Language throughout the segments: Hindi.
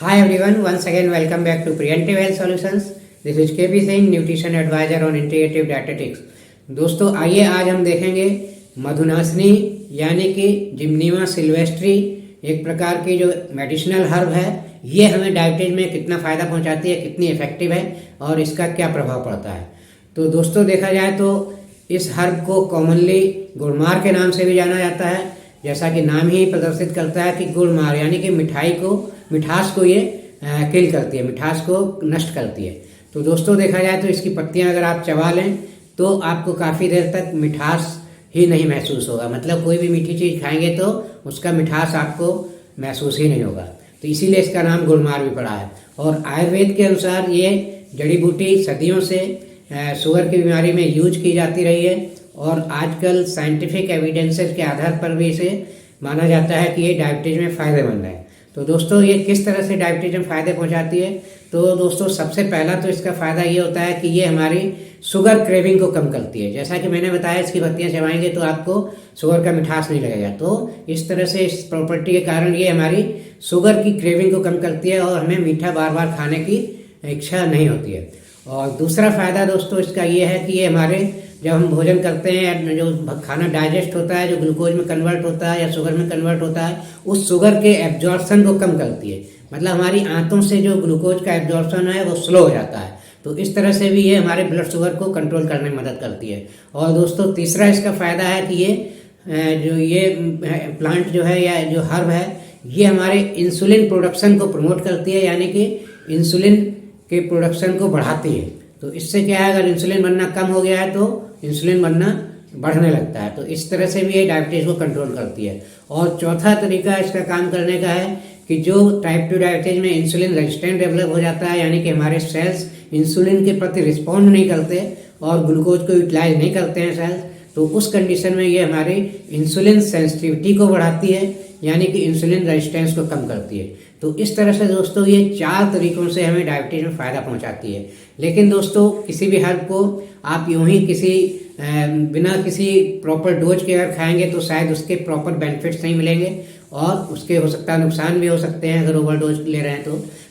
Hi everyone, once again welcome back to Preventive Health Solutions. This is KP Singh, Nutrition Advisor on Integrative Dietetics. दोस्तों आइए आज हम देखेंगे मधुनाशनी यानी कि जिम्नीमा सिल्वेस्ट्री एक प्रकार की जो मेडिसिनल हर्ब है, ये हमें डायबिटीज में कितना फ़ायदा पहुंचाती है, कितनी इफेक्टिव है और इसका क्या प्रभाव पड़ता है। तो दोस्तों देखा जाए तो इस हर्ब को कॉमनली गुड़मार के नाम से भी जाना जाता है, जैसा कि नाम ही प्रदर्शित करता है कि गुड़मार यानी कि मिठास को ये किल करती है, मिठास को नष्ट करती है। तो दोस्तों देखा जाए तो इसकी पत्तियां अगर आप चबा लें तो आपको काफ़ी देर तक मिठास ही नहीं महसूस होगा, मतलब कोई भी मीठी चीज़ खाएंगे तो उसका मिठास आपको महसूस ही नहीं होगा। तो इसीलिए इसका नाम गुड़मार भी पड़ा है। और आयुर्वेद के अनुसार ये जड़ी बूटी सदियों से शुगर की बीमारी में यूज की जाती रही है और आजकल साइंटिफिक एविडेंसेस के आधार पर भी इसे माना जाता है कि ये डायबिटीज में फ़ायदेमंद है। तो दोस्तों ये किस तरह से डायबिटीज में फ़ायदे पहुंचाती है, तो दोस्तों सबसे पहला तो इसका फ़ायदा ये होता है कि ये हमारी शुगर क्रेविंग को कम करती है। जैसा कि मैंने बताया, इसकी पत्तियां चबाएंगे तो आपको शुगर का मिठास नहीं लगेगा। तो इस तरह से इस प्रॉपर्टी के कारण ये हमारी शुगर की क्रेविंग को कम करती है और हमें मीठा बार बार खाने की इच्छा नहीं होती है। और दूसरा फ़ायदा दोस्तों इसका ये है कि ये हमारे जब हम भोजन करते हैं, जो खाना डाइजेस्ट होता है, जो ग्लूकोज में कन्वर्ट होता है या शुगर में कन्वर्ट होता है, उस शुगर के एब्जॉर्प्शन को कम करती है। मतलब हमारी आंतों से जो ग्लूकोज का एब्जॉर्प्शन है वो स्लो हो जाता है। तो इस तरह से भी ये हमारे ब्लड शुगर को कंट्रोल करने में मदद करती है। और दोस्तों तीसरा इसका फ़ायदा है कि ये प्लांट जो है या जो हर्ब है, ये हमारे इंसुलिन प्रोडक्शन को प्रमोट करती है, यानी कि इंसुलिन के प्रोडक्शन को बढ़ाती है। तो इससे क्या है, अगर इंसुलिन बनना कम हो गया है तो इंसुलिन बनना बढ़ने लगता है। तो इस तरह से भी ये डायबिटीज़ को कंट्रोल करती है। और चौथा तरीका इसका काम करने का है कि जो टाइप 2 डायबिटीज़ में इंसुलिन रेजिस्टेंट डेवलप हो जाता है, यानी कि हमारे सेल्स इंसुलिन के प्रति रिस्पॉन्ड नहीं करते और ग्लूकोज को यूटिलाइज नहीं करते हैं सेल्स, तो उस कंडीशन में ये हमारी इंसुलिन सेंसिटिविटी को बढ़ाती है, यानी कि इंसुलिन रेजिस्टेंस को कम करती है। तो इस तरह से दोस्तों ये 4 तरीकों से हमें डायबिटीज में फ़ायदा पहुंचाती है। लेकिन दोस्तों किसी भी हर्ब को आप यूं ही बिना किसी प्रॉपर डोज के अगर खाएंगे तो शायद उसके प्रॉपर बेनिफिट्स नहीं मिलेंगे और उसके हो सकता है नुकसान भी हो सकते हैं अगर ओवर डोज ले रहे हैं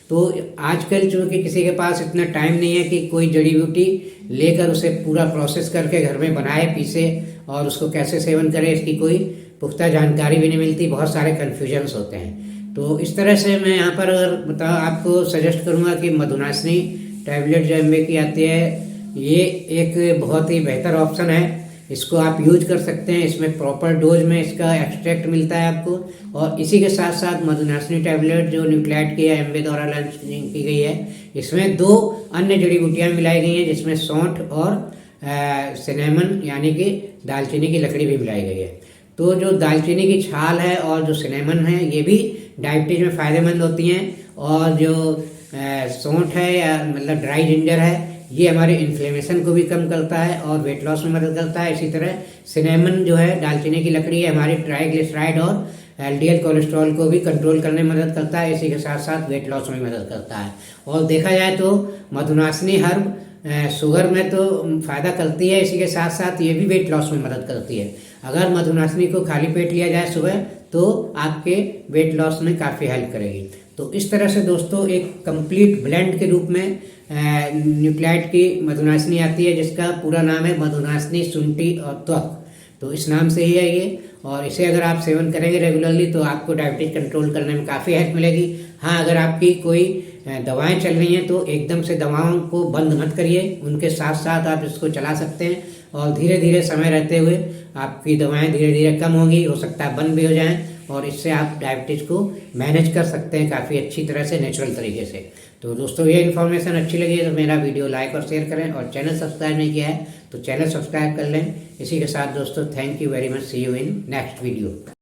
तो आजकल चूँकि किसी के पास इतना टाइम नहीं है कि कोई जड़ी बूटी लेकर उसे पूरा प्रोसेस करके घर में बनाए, पीसे और उसको कैसे सेवन करे, इसकी कोई पुख्ता जानकारी भी नहीं मिलती, बहुत सारे कन्फ्यूजन्स होते हैं। तो इस तरह से मैं यहाँ पर अगर आपको सजेस्ट करूँगा कि मधुनाशनी टैबलेट जो एमवे की आती है, ये एक बहुत ही बेहतर ऑप्शन है। इसको आप यूज कर सकते हैं। इसमें प्रॉपर डोज में इसका एक्सट्रैक्ट मिलता है आपको। और इसी के साथ साथ मधुनाशनी टैबलेट जो न्यूक्लाइड की है, एमवे द्वारा लॉन्च की गई है, इसमें 2 अन्य जड़ी बूटियाँ मिलाई गई हैं, जिसमें सौंठ और सिनेमन यानी कि दालचीनी की लकड़ी भी मिलाई गई है। तो जो दालचीनी की छाल है और जो सिनेमन है, ये भी डायबिटीज में फ़ायदेमंद होती हैं। और जो सौंठ है या मतलब ड्राई जिंजर है, ये हमारे इन्फ्लेमेशन को भी कम करता है और वेट लॉस में मदद करता है। इसी तरह सिनेमन जो है, दालचीनी की लकड़ी है, हमारी ट्राइग्लिसराइड और एलडीएल कोलेस्ट्रॉल को भी कंट्रोल करने में मदद करता है। इसी के साथ साथ वेट लॉस में मदद करता है। और देखा जाए तो मधुनाशनी हर्ब शुगर में तो फ़ायदा करती है, इसी के साथ साथ ये भी वेट लॉस में मदद करती है। अगर मधुनाशनी को खाली पेट लिया जाए सुबह तो आपके वेट लॉस में काफ़ी हेल्प करेगी। तो इस तरह से दोस्तों एक कंप्लीट ब्लेंड के रूप में न्यूक्लाइड की मधुनाशनी आती है, जिसका पूरा नाम है मधुनाशनी शुंठी और त्वक। तो इस नाम से ही है ये। और इसे अगर आप सेवन करेंगे रेगुलरली तो आपको डायबिटीज कंट्रोल करने में काफ़ी हेल्प मिलेगी। हाँ, अगर आपकी कोई दवाएं चल रही हैं तो एकदम से दवाओं को बंद मत करिए, उनके साथ साथ आप इसको चला सकते हैं और धीरे धीरे समय रहते हुए आपकी दवाएं धीरे धीरे कम होंगी, हो सकता है बंद भी हो जाएं, और इससे आप डायबिटीज़ को मैनेज कर सकते हैं काफ़ी अच्छी तरह से, नेचुरल तरीके से। तो दोस्तों ये इन्फॉर्मेशन अच्छी लगी है तो मेरा वीडियो लाइक और शेयर करें, और चैनल सब्सक्राइब नहीं किया है तो चैनल सब्सक्राइब कर लें। इसी के साथ दोस्तों thank you very much, see you in next video.